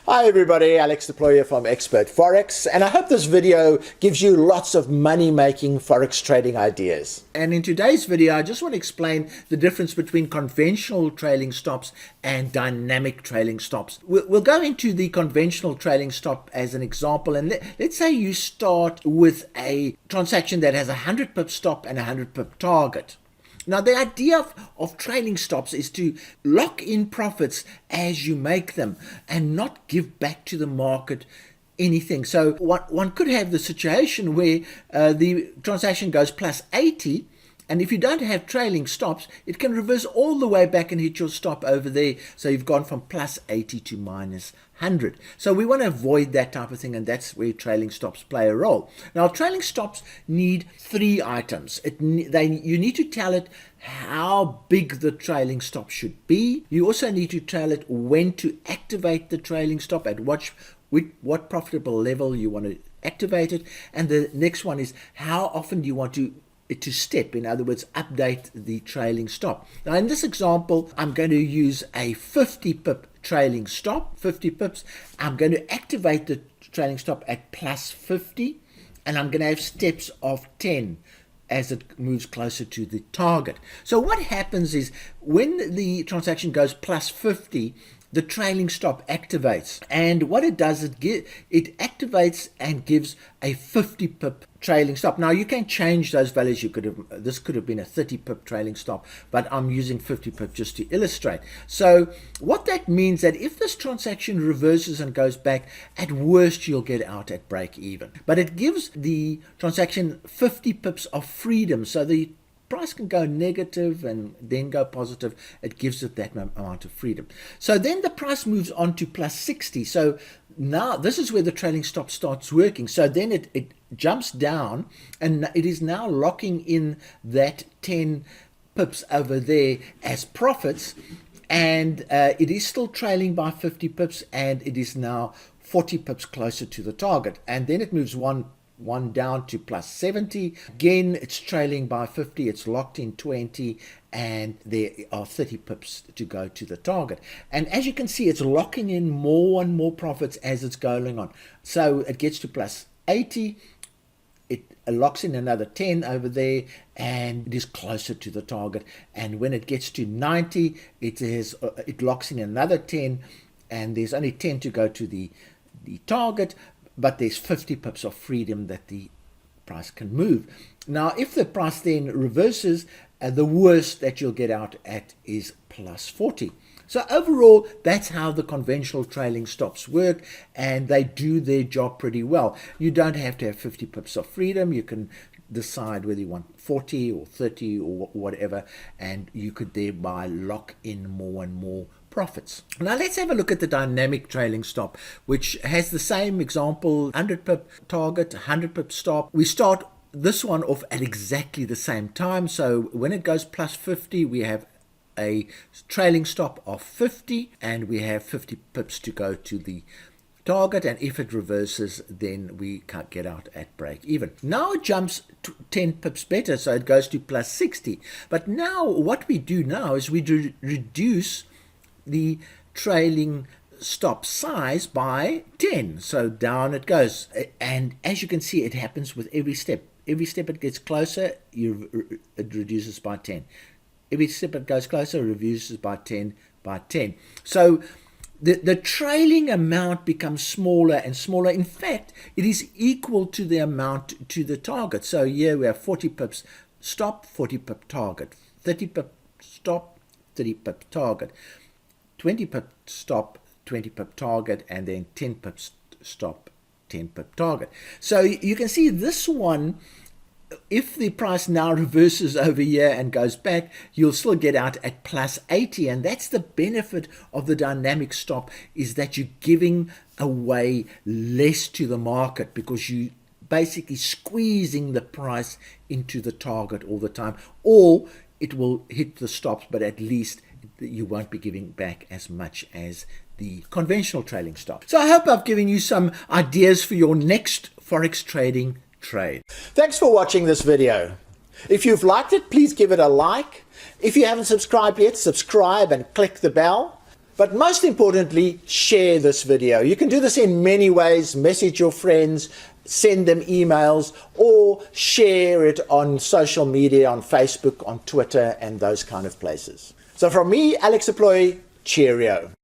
Hi everybody, Alex Deployer from Expert Forex, and I hope this video gives you lots of money-making Forex trading ideas. And in today's video, I just want to explain the difference between conventional trailing stops and dynamic trailing stops. We'll go into the conventional trailing stop as an example, and let's say you start with a transaction that has a 100 pip stop and a 100 pip target. Now, the idea of trailing stops is to lock in profits as you make them and not give back to the market anything. So one could have the situation where the transaction goes plus 80, and if you don't have trailing stops, it can reverse all the way back and hit your stop over there. So you've gone from plus 80 to minus 100. So we want to avoid that type of thing, and that's where trailing stops play a role. Now, trailing stops need three items. You need to tell it how big the trailing stop should be. You also need to tell it when to activate the trailing stop, at what profitable level you want to activate it. And the next one is how often do you want it to step, in other words, update the trailing stop. Now, in this example, I'm going to use a 50 pip trailing stop, 50 pips. I'm going to activate the trailing stop at plus 50, and I'm going to have steps of 10 as it moves closer to the target. So what happens is when the transaction goes plus 50, the trailing stop activates, and what it does, it activates and gives a 50 pip trailing stop. Now you can change those values. This could have been a 30 pip trailing stop, but I'm using 50 pip just to illustrate. So what that means, that if this transaction reverses and goes back, at worst you'll get out at break even, but it gives the transaction 50 pips of freedom, so the price can go negative and then go positive. It gives it that amount of freedom. So then the price moves on to plus 60. So now this is where the trailing stop starts working. So then it jumps down, and it is now locking in that 10 pips over there as profits, and it is still trailing by 50 pips, and it is now 40 pips closer to the target. And then it moves one down to plus 70. Again, it's trailing by 50, it's locked in 20, and there are 30 pips to go to the target. And as you can see, it's locking in more and more profits as it's going on. So it gets to plus 80, it locks in another 10 over there, and it is closer to the target. And when it gets to 90, it locks in another 10, and there's only 10 to go to the target, but there's 50 pips of freedom that the price can move. Now, if the price then reverses, the worst that you'll get out at is plus 40. So overall, that's how the conventional trailing stops work, and they do their job pretty well. You don't have to have 50 pips of freedom. You can decide whether you want 40 or 30 or whatever, and you could thereby lock in more and more profits. Now let's have a look at the dynamic trailing stop, which has the same example: 100 pip target, 100 pip stop. We start this one off at exactly the same time. So when it goes plus 50, we have a trailing stop of 50, and we have 50 pips to go to the target, and if it reverses, then we can't get out at break even. Now it jumps to 10 pips better, so it goes to plus 60. But now what we do now is we reduce the trailing stop size by 10, so down it goes. And as you can see, it happens with every step. Every step it gets closer, it reduces by 10. Every step it goes closer, it reduces by 10 by 10. So the trailing amount becomes smaller and smaller. In fact, it is equal to the amount to the target. So here we have 40 pips stop, 40 pip target, 30 pip stop, 30 pip target, 20 pip stop, 20 pip target, and then 10 pip stop, 10 pip target. So you can see this one, if the price now reverses over here and goes back, you'll still get out at plus 80. And that's the benefit of the dynamic stop, is that you're giving away less to the market, because you basically squeezing the price into the target all the time, or it will hit the stops, but at least you won't be giving back as much as the conventional trailing stop. So I hope I've given you some ideas for your next Forex trading trade. Thanks for watching this video. If you've liked it, please give it a like. If you haven't subscribed yet, subscribe and click the bell. But most importantly, share this video. You can do this in many ways. Message your friends, send them emails, or share it on social media, on Facebook, on Twitter, and those kind of places. So from me, Alex Aploy, cheerio.